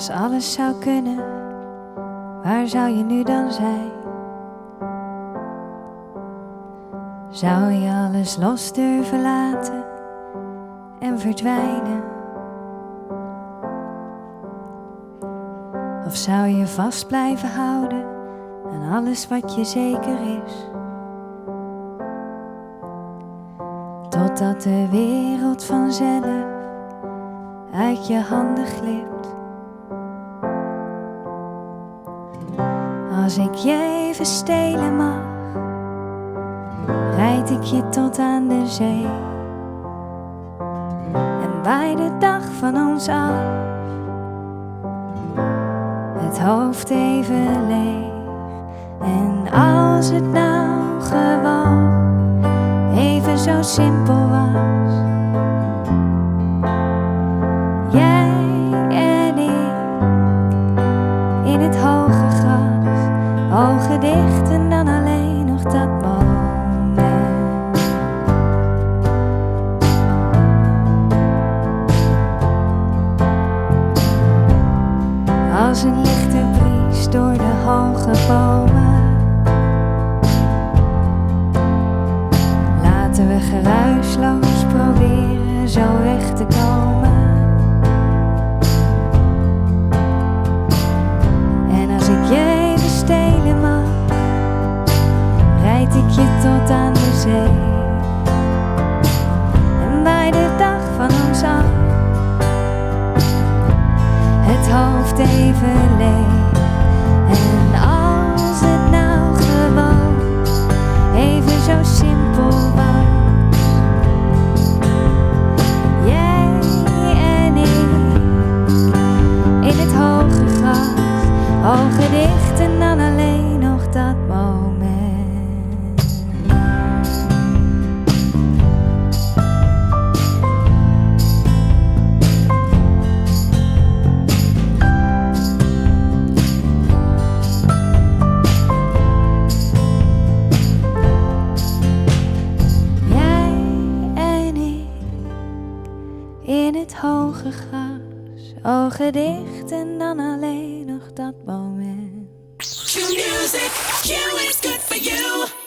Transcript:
Als alles zou kunnen, waar zou je nu dan zijn? Zou je alles los durven laten en verdwijnen? Of zou je vast blijven houden aan alles wat je zeker is? Totdat de wereld vanzelf uit je handen glipt. Als ik je even stelen mag, rijd ik je tot aan de zee en waai de dag van ons af, het hoofd even leeg. En als het nou gewoon even zo simpel was, jij en ik in het hoge gras, ogen dicht en dan alleen nog dat moment. Als een lichte bries door de hoge bomen, laten we geruisloos proberen zo weg te komen. En als ik je even stelen mag, rijd ik je tot aan de zee en waai de dag van ons af, het hoofd even leeg. En als het nou gewoon even zo simpel was, jij en ik in het hoge gras, ogen dicht en dan alleen nog dat moment. In het hoge gras, ogen dicht en dan alleen nog dat moment. Q music, Q is good for you.